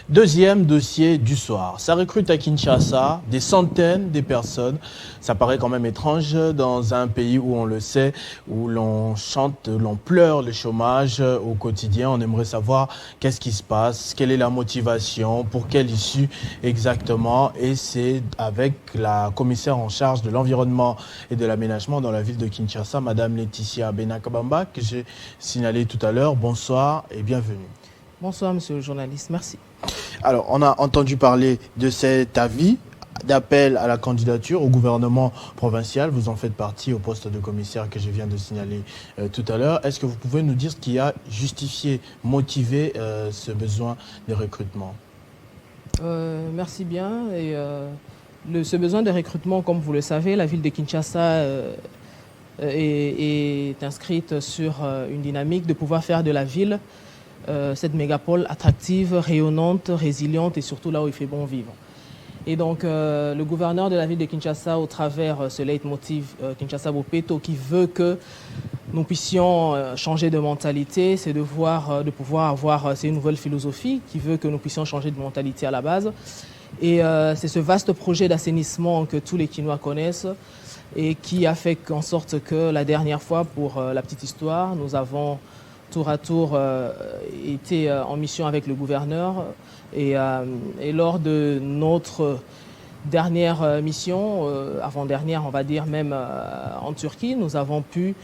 Deuxième dossier du soir. Ça recrute à Kinshasa des centaines de personnes. Ça paraît quand même étrange dans un pays où on le sait, où l'on chante, l'on pleure le chômage au quotidien. On aimerait savoir qu'est-ce qui se passe, quelle est la motivation, pour quelle issue exactement. Et c'est avec la commissaire en charge de l'environnement et de l'aménagement dans la ville de Kinshasa, Madame Laetitia Benakabamba, que j'ai signalé tout à l'heure. Bonsoir et bienvenue. Bonsoir, monsieur le journaliste. Merci. Alors, on a entendu parler de cet avis d'appel à la candidature au gouvernement provincial. Vous en faites partie au poste de commissaire que je viens de signaler tout à l'heure. Est-ce que vous pouvez nous dire ce qui a justifié, motivé ce besoin de recrutement? Merci bien. Ce besoin de recrutement, comme vous le savez, la ville de Kinshasa est inscrite sur une dynamique de pouvoir faire de la ville cette mégapole attractive, rayonnante, résiliente et surtout là où il fait bon vivre. Et donc le gouverneur de la ville de Kinshasa, au travers ce leitmotiv Kinshasa Bopeto, qui veut que nous puissions changer de mentalité, c'est de pouvoir avoir ces nouvelles philosophies, qui veut que nous puissions changer de mentalité à la base. Et c'est ce vaste projet d'assainissement que tous les Kinois connaissent et qui a fait en sorte que la dernière fois, pour la petite histoire, nous avons tour à tour été en mission avec le gouverneur et lors de notre dernière mission, avant-dernière on va dire même en Turquie, nous avons pu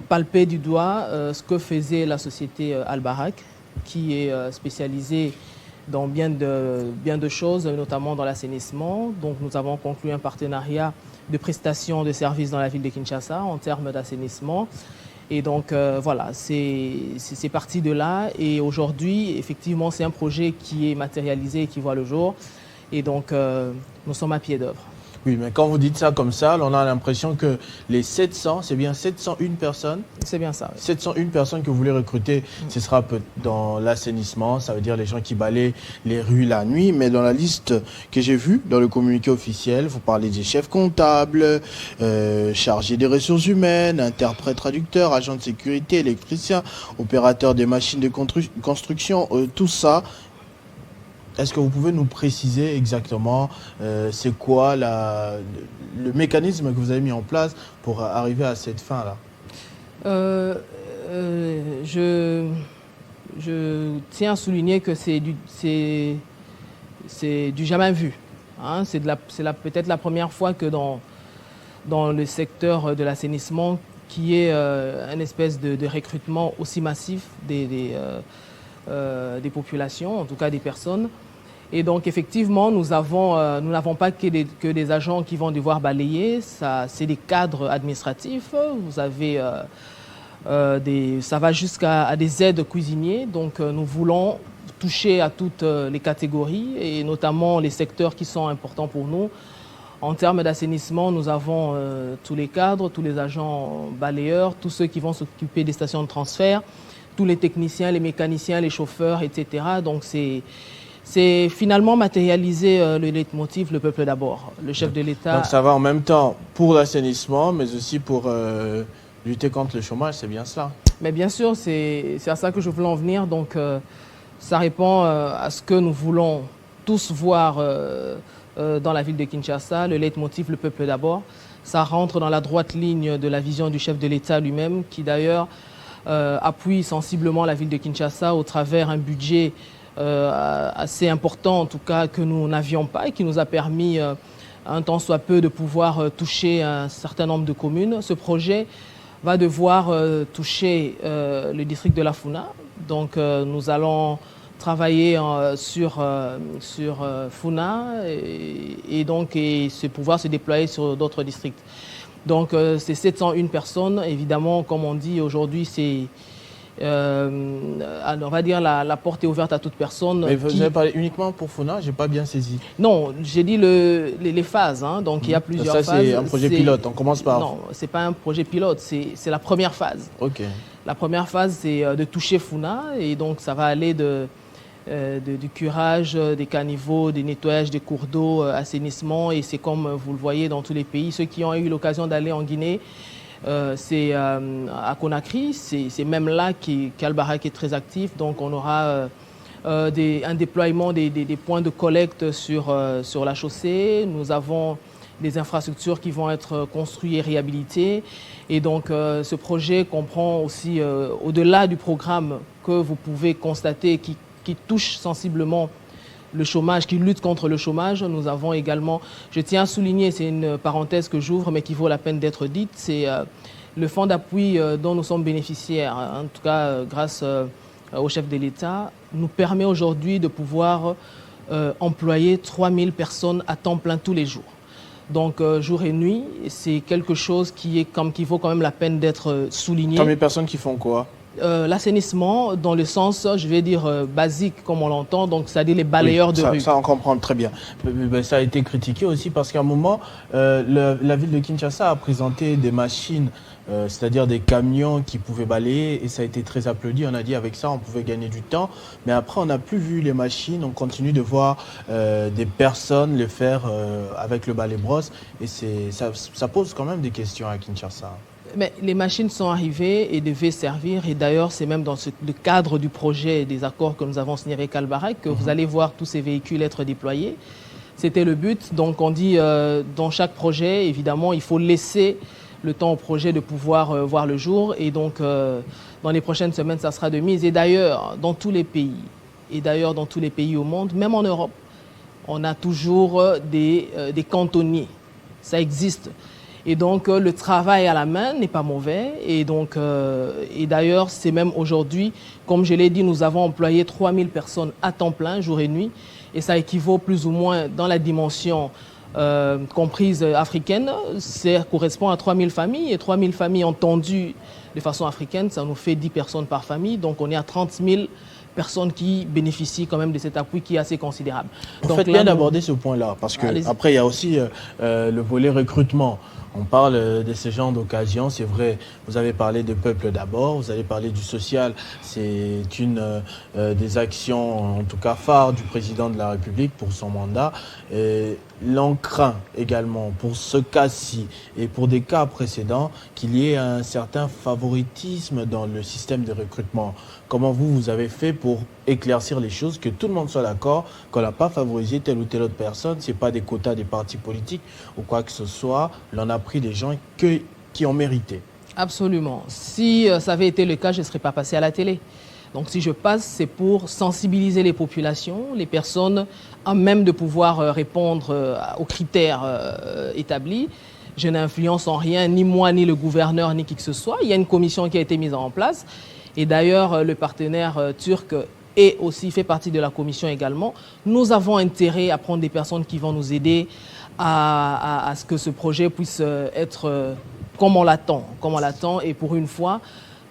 palper du doigt ce que faisait la société Al-Barak, qui est spécialisée dans bien de choses, notamment dans l'assainissement. Donc nous avons conclu un partenariat de prestation de services dans la ville de Kinshasa en termes d'assainissement. Et donc voilà, c'est parti de là. Et aujourd'hui, effectivement, c'est un projet qui est matérialisé et qui voit le jour. Et donc, nous sommes à pied d'œuvre. Oui, mais quand vous dites ça comme ça, on a l'impression que les 700, c'est bien 701 personnes? C'est bien ça. Oui. 701 personnes que vous voulez recruter, ce sera dans l'assainissement, ça veut dire les gens qui balayent les rues la nuit. Mais dans la liste que j'ai vue, dans le communiqué officiel, vous parlez des chefs comptables, chargés des ressources humaines, interprètes traducteurs, agents de sécurité, électriciens, opérateurs des machines de construction, tout ça. Est-ce que vous pouvez nous préciser exactement c'est quoi le mécanisme que vous avez mis en place pour arriver à cette fin-là? Je tiens à souligner que c'est du jamais vu. Hein. C'est peut-être la première fois que dans le secteur de l'assainissement, qui est une espèce de recrutement aussi massif des populations, en tout cas des personnes. Et donc, effectivement, nous n'avons pas que des agents qui vont devoir balayer. C'est des cadres administratifs. Vous avez ça va jusqu'à des aides cuisiniers. Donc, nous voulons toucher à toutes les catégories et notamment les secteurs qui sont importants pour nous. En termes d'assainissement, nous avons tous les cadres, tous les agents balayeurs, tous ceux qui vont s'occuper des stations de transfert, tous les techniciens, les mécaniciens, les chauffeurs, etc. Donc, c'est finalement matérialiser le leitmotiv, le peuple d'abord, le chef de l'État. Donc ça va en même temps pour l'assainissement, mais aussi pour lutter contre le chômage, c'est bien cela? Mais bien sûr, c'est à ça que je voulais en venir. Donc ça répond à ce que nous voulons tous voir dans la ville de Kinshasa, le leitmotiv, le peuple d'abord. Ça rentre dans la droite ligne de la vision du chef de l'État lui-même, qui d'ailleurs appuie sensiblement la ville de Kinshasa au travers un budget assez important, en tout cas, que nous n'avions pas et qui nous a permis, un temps soit peu, de pouvoir toucher un certain nombre de communes. Ce projet va devoir toucher le district de la Funa. Donc, nous allons travailler sur Funa et pouvoir se déployer sur d'autres districts. Donc, c'est 701 personnes. Évidemment, comme on dit aujourd'hui, c'est... on va dire la porte est ouverte à toute personne. Mais vous avez parlé uniquement pour Funa, je n'ai pas bien saisi. Non, j'ai dit les phases. Hein, donc il y a plusieurs phases. Ça, c'est un projet pilote, on commence par... Non, ce n'est pas un projet pilote, c'est la première phase. Ok. La première phase, c'est de toucher Funa. Et donc ça va aller du curage, des caniveaux, du nettoyage des cours d'eau, assainissement. Et c'est comme vous le voyez dans tous les pays. Ceux qui ont eu l'occasion d'aller en Guinée, c'est à Conakry, c'est même là qu'Al-Barak est très actif. Donc on aura un déploiement des points de collecte sur la chaussée. Nous avons des infrastructures qui vont être construites et réhabilitées. Et donc, ce projet comprend aussi, au-delà du programme que vous pouvez constater qui touche sensiblement le chômage, qui lutte contre le chômage, nous avons également, je tiens à souligner, c'est une parenthèse que j'ouvre, mais qui vaut la peine d'être dite, c'est le fonds d'appui dont nous sommes bénéficiaires, en tout cas grâce au chef de l'État, nous permet aujourd'hui de pouvoir employer 3000 personnes à temps plein tous les jours. Donc, jour et nuit, c'est quelque chose qui vaut quand même la peine d'être souligné. 3000 personnes qui font quoi? L'assainissement dans le sens, je vais dire, basique comme on l'entend, donc c'est-à-dire les balayeurs de rue. Ça, on comprend très bien. Ça a été critiqué aussi parce qu'à un moment, la ville de Kinshasa a présenté des machines, c'est-à-dire des camions qui pouvaient balayer, et ça a été très applaudi. On a dit avec ça, on pouvait gagner du temps. Mais après, on n'a plus vu les machines. On continue de voir des personnes le faire avec le balai-brosse. Et ça pose quand même des questions à Kinshasa. Mais les machines sont arrivées et devaient servir. Et d'ailleurs, c'est même dans le cadre du projet et des accords que nous avons signés avec Albarec que vous allez voir tous ces véhicules être déployés. C'était le but. Donc, on dit dans chaque projet, évidemment, il faut laisser le temps au projet de pouvoir voir le jour. Et donc, dans les prochaines semaines, ça sera de mise. Et d'ailleurs, dans tous les pays, au monde, même en Europe, on a toujours des cantonniers. Ça existe. Et donc, le travail à la main n'est pas mauvais. Et donc, et d'ailleurs, c'est même aujourd'hui, comme je l'ai dit, nous avons employé 3000 personnes à temps plein, jour et nuit. Et ça équivaut plus ou moins dans la dimension comprise africaine. Ça correspond à 3000 familles. Et 3000 familles entendues de façon africaine, ça nous fait 10 personnes par famille. Donc, on est à 30 000 personnes qui bénéficient quand même de cet appui qui est assez considérable. Vous faites bien d'aborder ce point-là, parce que après il y a aussi le volet recrutement. On parle de ce genre d'occasion, c'est vrai, vous avez parlé de peuple d'abord, vous avez parlé du social, c'est une des actions, en tout cas phares, du président de la République pour son mandat. L'on craint également pour ce cas-ci et pour des cas précédents qu'il y ait un certain favoritisme dans le système de recrutement. Comment vous avez fait pour éclaircir les choses, que tout le monde soit d'accord, qu'on n'a pas favorisé telle ou telle autre personne, ce n'est pas des quotas des partis politiques ou quoi que ce soit, l'on a pris des gens qui ont mérité. Absolument. Si ça avait été le cas, je ne serais pas passé à la télé. Donc si je passe, c'est pour sensibiliser les populations, les personnes, à même de pouvoir répondre aux critères établis. Je n'influence en rien, ni moi, ni le gouverneur, ni qui que ce soit. Il y a une commission qui a été mise en place. Et d'ailleurs, le partenaire turc est aussi fait partie de la commission également. Nous avons intérêt à prendre des personnes qui vont nous aider à ce que ce projet puisse être comme on l'attend. Et pour une fois,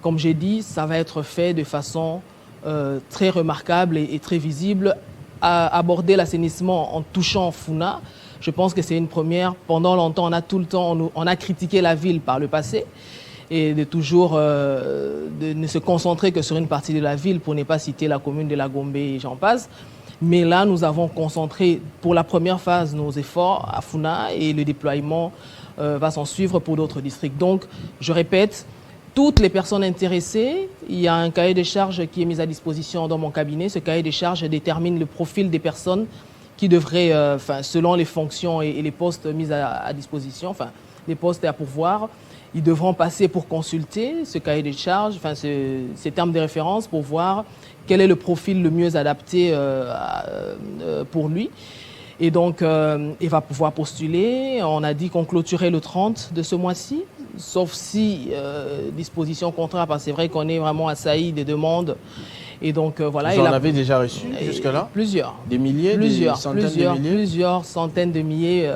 comme j'ai dit, ça va être fait de façon très remarquable et très visible. Aborder l'assainissement en touchant Funa, je pense que c'est une première. Pendant longtemps, on a critiqué la ville par le passé. Et de toujours de ne se concentrer que sur une partie de la ville, pour ne pas citer la commune de la Gombe et j'en passe. Mais là, nous avons concentré pour la première phase nos efforts à Funa et le déploiement va s'en suivre pour d'autres districts. Donc, je répète, toutes les personnes intéressées, il y a un cahier de charges qui est mis à disposition dans mon cabinet. Ce cahier de charges détermine le profil des personnes qui devraient, selon les fonctions et les postes mis à disposition, les postes à pourvoir, ils devront passer pour consulter ce cahier de charges, ces termes de référence pour voir quel est le profil le mieux adapté pour lui. Et donc, il va pouvoir postuler. On a dit qu'on clôturait le 30 de ce mois-ci, sauf si disposition contraire, parce que c'est vrai qu'on est vraiment assailli des demandes. Et donc, voilà. Vous en avez déjà reçu jusque-là? Plusieurs. Des milliers, des centaines de milliers? Plusieurs centaines de milliers.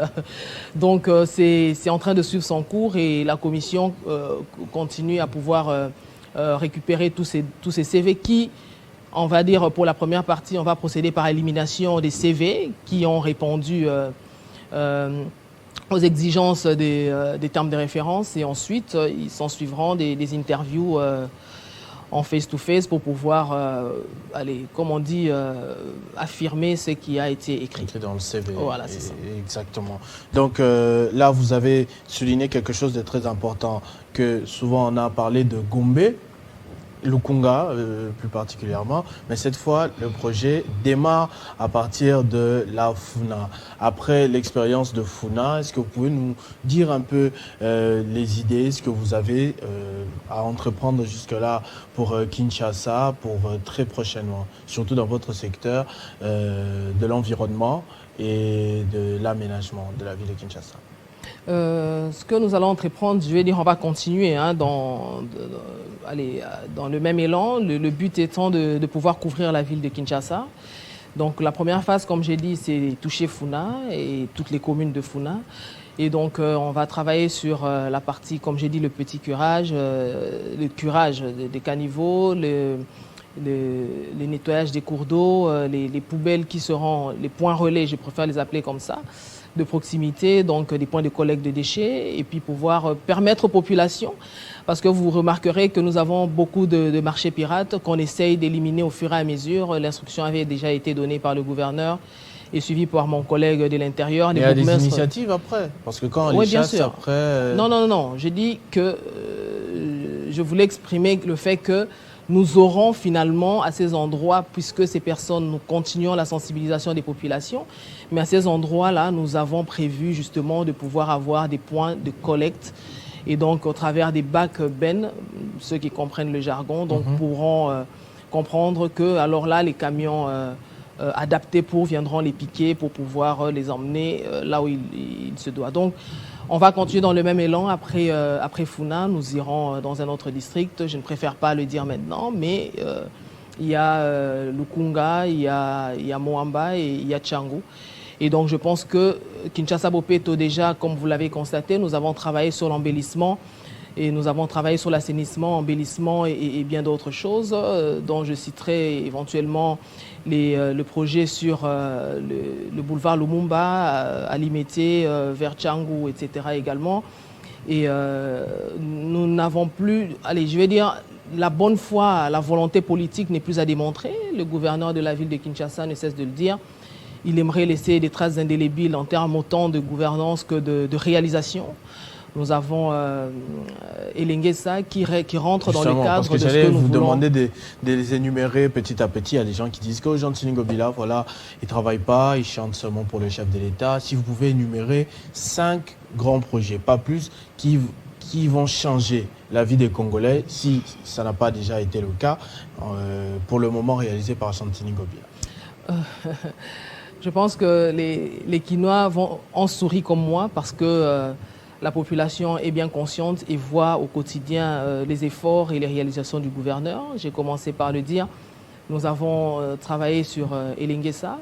Donc, c'est en train de suivre son cours et la commission continue à pouvoir récupérer tous ces CV qui, on va dire, pour la première partie, on va procéder par élimination des CV qui ont répondu aux exigences des termes de référence. Et ensuite, ils s'en suivront des interviews en face-to-face pour pouvoir, comme on dit, affirmer ce qui a été écrit. Écrit dans le CV. Voilà, c'est ça. Exactement. Donc là, vous avez souligné quelque chose de très important, que souvent on a parlé de Gombe. Lukunga plus particulièrement, mais cette fois le projet démarre à partir de la Funa. Après l'expérience de Funa, est-ce que vous pouvez nous dire un peu les idées, ce que vous avez à entreprendre jusque-là pour Kinshasa, pour très prochainement, surtout dans votre secteur de l'environnement et de l'aménagement de la ville de Kinshasa? Ce que nous allons entreprendre, je vais dire, on va continuer dans le même élan, le but étant de pouvoir couvrir la ville de Kinshasa. Donc la première phase, comme j'ai dit, c'est toucher Funa et toutes les communes de Funa. Et donc on va travailler sur la partie, comme j'ai dit, le petit curage, le curage des caniveaux, le nettoyage des cours d'eau, les poubelles qui seront les points relais, je préfère les appeler comme ça, de proximité, donc des points de collecte de déchets, et puis pouvoir permettre aux populations, parce que vous remarquerez que nous avons beaucoup de marchés pirates qu'on essaye d'éliminer au fur et à mesure. L'instruction avait déjà été donnée par le gouverneur et suivie par mon collègue de l'Intérieur. Il y a des initiatives après, parce que quand on les chasse après... Non, je dis que je voulais exprimer le fait que nous aurons finalement à ces endroits, puisque ces personnes, nous continuons la sensibilisation des populations, mais à ces endroits-là, nous avons prévu justement de pouvoir avoir des points de collecte. Et donc, au travers des bacs bennes, ceux qui comprennent le jargon, donc pourront comprendre que, alors là, les camions adaptés viendront les piquer pour pouvoir les emmener là où il se doit. Donc, on va continuer dans le même élan. Après Funa, nous irons dans un autre district. Je ne préfère pas le dire maintenant, mais il y a Lukunga, il y a Moamba et il y a Tchangou. Et donc, je pense que Kinshasa-Bopeto, déjà, comme vous l'avez constaté, nous avons travaillé sur l'embellissement et nous avons travaillé sur l'assainissement, embellissement et bien d'autres choses, dont je citerai éventuellement le projet sur le boulevard Lumumba, à Limete, vers Tchangou, etc. également. Et nous n'avons plus, allez, je vais dire, la bonne foi, la volonté politique n'est plus à démontrer. Le gouverneur de la ville de Kinshasa ne cesse de le dire. Il aimerait laisser des traces indélébiles en termes autant de gouvernance que de réalisation. Nous avons Elengesa qui rentre dans le cadre de ce que nous voulons. Parce que j'allais vous demander de les énumérer petit à petit. Il y a des gens qui disent qu'aux gens de Sénégobila, voilà, ils ne travaillent pas, ils chantent seulement pour le chef de l'État. Si vous pouvez énumérer 5 grands projets, pas plus, qui vont changer la vie des Congolais, si ça n'a pas déjà été le cas, pour le moment réalisé par Chantini Gobila. Je pense que les Quinois en sourient comme moi parce que la population est bien consciente et voit au quotidien les efforts et les réalisations du gouverneur. J'ai commencé par le dire. Nous avons travaillé sur Elengesa.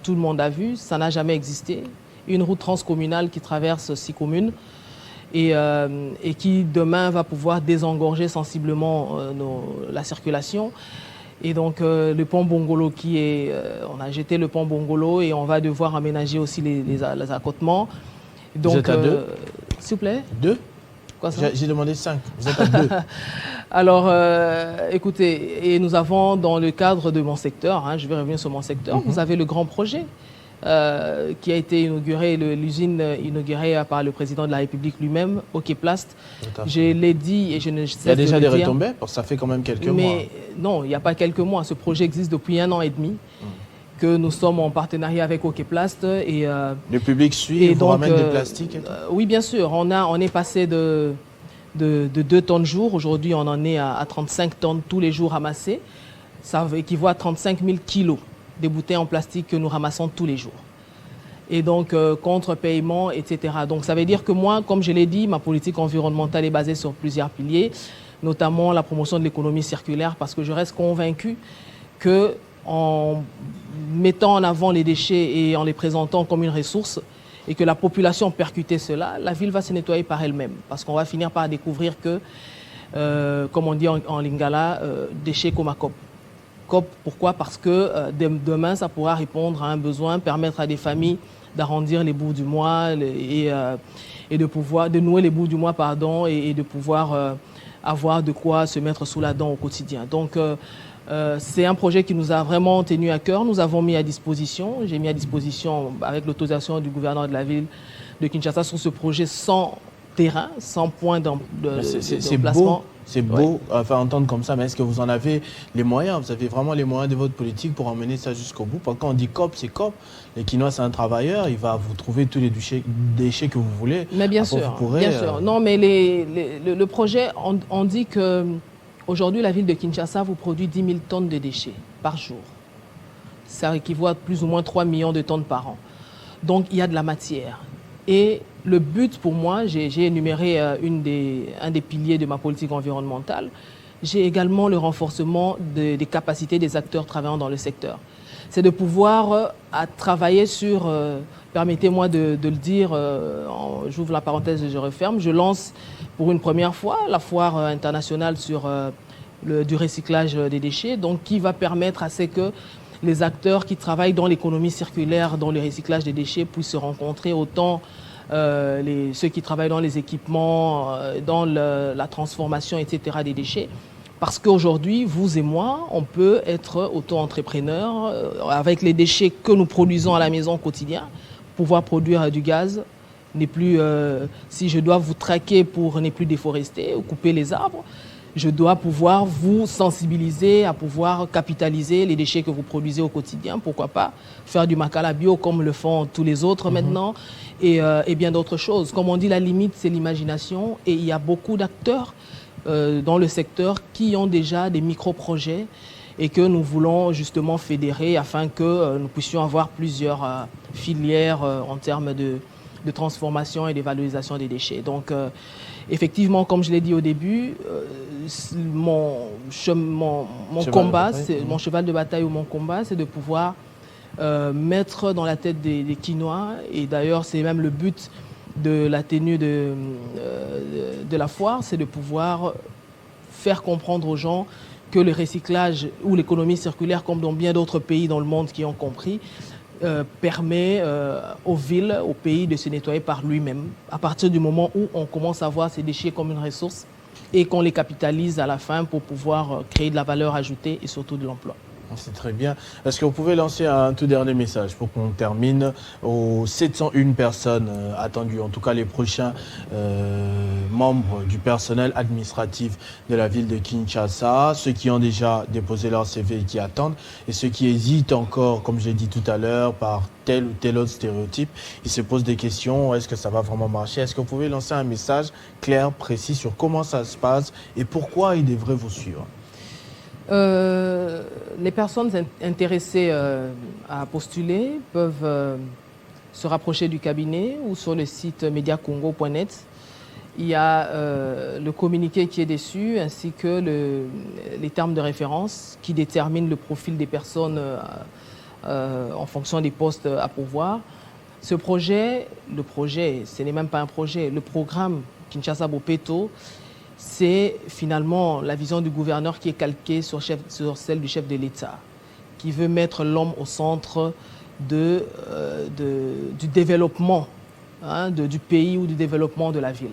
Tout le monde a vu, ça n'a jamais existé. Une route transcommunale qui traverse 6 communes et qui demain va pouvoir désengorger sensiblement la circulation. Et donc le pont Bongolo on a jeté le pont Bongolo et on va devoir aménager aussi les accotements. Donc, vous êtes à 2 s'il vous plaît. 2 Quoi ça? J'ai demandé 5, vous êtes à 2. Alors, écoutez, et nous avons dans le cadre de mon secteur, je vais revenir sur mon secteur, vous avez le grand projet qui a été inauguré, l'usine inaugurée par le président de la République lui-même, Okeplast. Je l'ai dit et je ne sais pas. Il y a déjà des retombées, parce que ça fait quand même quelques mois. Mais non, il n'y a pas quelques mois. Ce projet existe depuis 1 an et demi. Que nous sommes en partenariat avec Okeplast. Le public suit et vous ramène des plastiques et tout. Oui, bien sûr. On est passé de 2 tonnes jour. Aujourd'hui, on en est à 35 tonnes tous les jours ramassées. Ça équivaut à 35 000 kilos de bouteilles en plastique que nous ramassons tous les jours. Et donc, contre-paiement, etc. Donc, ça veut dire que moi, comme je l'ai dit, ma politique environnementale est basée sur plusieurs piliers, notamment la promotion de l'économie circulaire, parce que je reste convaincu que en mettant en avant les déchets et en les présentant comme une ressource et que la population percutait cela, la ville va se nettoyer par elle-même parce qu'on va finir par découvrir que, comme on dit en lingala, déchets comme à COP. COP, pourquoi? Parce que demain, ça pourra répondre à un besoin, permettre à des familles d'arrondir les bouts du mois et de nouer les bouts du mois, pardon, et de pouvoir avoir de quoi se mettre sous la dent au quotidien. Donc, c'est un projet qui nous a vraiment tenu à cœur. Nous avons mis à disposition, j'ai mis à disposition avec l'autorisation du gouverneur de la ville de Kinshasa sur ce projet 100 terrain, sans point C'est d'emplacement. beau. C'est beau, enfin, entendre comme ça, mais est-ce que vous en avez les moyens? Vous avez vraiment les moyens de votre politique pour emmener ça jusqu'au bout? Parce que quand on dit COP, c'est COP. Les Quinois, c'est un travailleur, il va vous trouver tous les déchets que vous voulez. Mais bien Après, sûr, vous pourrez, bien sûr. Non, mais le projet, on dit que aujourd'hui, la ville de Kinshasa vous produit 10 000 tonnes de déchets par jour. Ça équivaut à plus ou moins 3 millions de tonnes par an. Donc, il y a de la matière. Et le but pour moi, j'ai énuméré un des piliers de ma politique environnementale. J'ai également le renforcement des capacités des acteurs travaillant dans le secteur. C'est de pouvoir travailler sur, permettez-moi de le dire, j'ouvre la parenthèse et je referme, je lance pour une première fois la foire internationale sur du recyclage des déchets, donc qui va permettre à ce que les acteurs qui travaillent dans l'économie circulaire, dans le recyclage des déchets, puissent se rencontrer, autant ceux qui travaillent dans les équipements, dans la transformation, etc. des déchets. Parce qu'aujourd'hui, vous et moi, on peut être auto-entrepreneurs avec les déchets que nous produisons à la maison au quotidien, pouvoir produire du gaz, si je dois vous traquer pour ne plus déforester ou couper les arbres, je dois pouvoir vous sensibiliser à pouvoir capitaliser les déchets que vous produisez au quotidien. Pourquoi pas faire du makala bio comme le font tous les autres maintenant et bien d'autres choses. Comme on dit, la limite, c'est l'imagination. Et il y a beaucoup d'acteurs dans le secteur qui ont déjà des micro-projets et que nous voulons justement fédérer afin que nous puissions avoir plusieurs filières en termes de transformation et de valorisation des déchets. Donc, effectivement, comme je l'ai dit au début, mon cheval de bataille ou mon combat, c'est de pouvoir mettre dans la tête des Quinois, et d'ailleurs c'est même le but de la tenue de la foire, c'est de pouvoir faire comprendre aux gens que le recyclage ou l'économie circulaire, comme dans bien d'autres pays dans le monde qui ont compris, permet aux villes, aux pays de se nettoyer par lui-même. À partir du moment où on commence à voir ces déchets comme une ressource et qu'on les capitalise à la fin pour pouvoir créer de la valeur ajoutée et surtout de l'emploi. C'est très bien. Est-ce que vous pouvez lancer un tout dernier message pour qu'on termine aux 701 personnes attendues, en tout cas les prochains membres du personnel administratif de la ville de Kinshasa, ceux qui ont déjà déposé leur CV et qui attendent, et ceux qui hésitent encore, comme j'ai dit tout à l'heure, par tel ou tel autre stéréotype, ils se posent des questions, est-ce que ça va vraiment marcher? Est-ce que vous pouvez lancer un message clair, précis sur comment ça se passe et pourquoi ils devraient vous suivre? Les personnes intéressées à postuler peuvent se rapprocher du cabinet ou sur le site mediacongo.net. Il y a le communiqué qui est dessus ainsi que les termes de référence qui déterminent le profil des personnes en fonction des postes à pourvoir. Ce projet, ce n'est même pas un projet, le programme Kinshasa Bopeto, c'est finalement la vision du gouverneur qui est calquée sur celle du chef de l'État, qui veut mettre l'homme au centre du développement du pays ou du développement de la ville.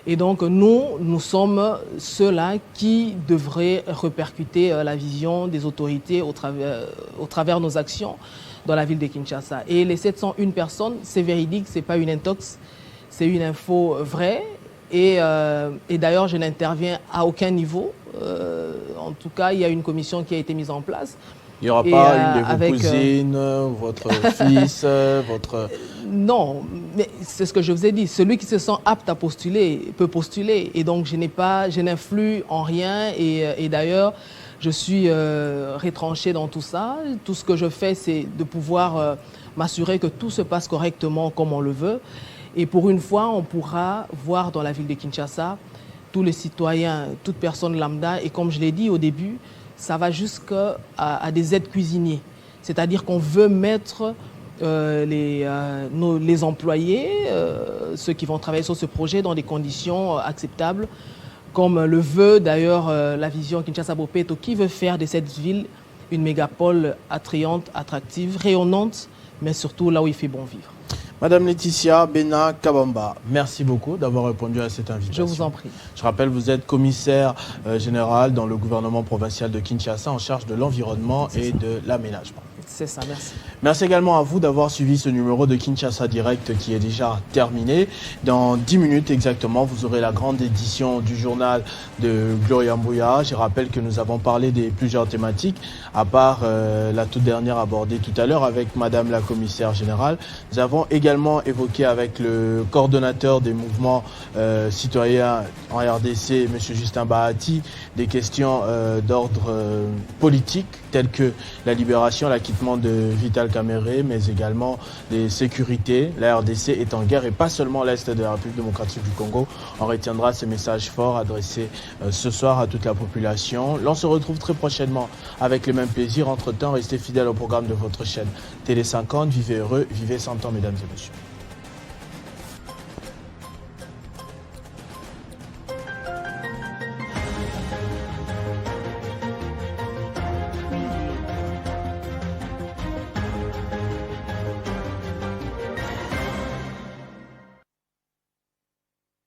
Et donc nous sommes ceux-là qui devraient répercuter la vision des autorités au travers nos actions dans la ville de Kinshasa. Et les 701 personnes, c'est véridique, c'est pas une intox, c'est une info vraie. Et d'ailleurs, je n'interviens à aucun niveau. En tout cas, il y a une commission qui a été mise en place. Il n'y aura pas une de vos cousines, votre fils, votre... Non, mais c'est ce que je vous ai dit. Celui qui se sent apte à postuler peut postuler. Et donc, je n'influe en rien. Et d'ailleurs, je suis retranché dans tout ça. Tout ce que je fais, c'est de pouvoir m'assurer que tout se passe correctement comme on le veut. Et pour une fois, on pourra voir dans la ville de Kinshasa tous les citoyens, toute personne lambda. Et comme je l'ai dit au début, ça va jusqu'à des aides cuisiniers. C'est-à-dire qu'on veut mettre les employés, ceux qui vont travailler sur ce projet, dans des conditions acceptables, comme le veut d'ailleurs la vision Kinshasa Bopeto, qui veut faire de cette ville une mégapole attrayante, attractive, rayonnante, mais surtout là où il fait bon vivre. Madame Laetitia Bena Kabamba, merci beaucoup d'avoir répondu à cette invitation. Je vous en prie. Je rappelle, vous êtes commissaire général dans le gouvernement provincial de Kinshasa en charge de l'environnement et de l'aménagement. C'est ça, merci. Merci également à vous d'avoir suivi ce numéro de Kinshasa Direct qui est déjà terminé. Dans 10 minutes exactement, vous aurez la grande édition du journal de Gloria Mbouya. Je rappelle que nous avons parlé de plusieurs thématiques, à part la toute dernière abordée tout à l'heure avec Madame la Commissaire Générale. Nous avons également évoqué avec le coordonnateur des mouvements citoyens en RDC, M. Justin Bahati, des questions d'ordre politique telles que la libération, l'acquittement de Vital Kamerhe, mais également des sécurités. La RDC est en guerre et pas seulement l'Est de la République démocratique du Congo. On retiendra ces messages forts adressés ce soir à toute la population. L'on se retrouve très prochainement avec le même plaisir. Entre-temps, restez fidèles au programme de votre chaîne Télé 50. Vivez heureux, vivez 100 ans, mesdames et messieurs.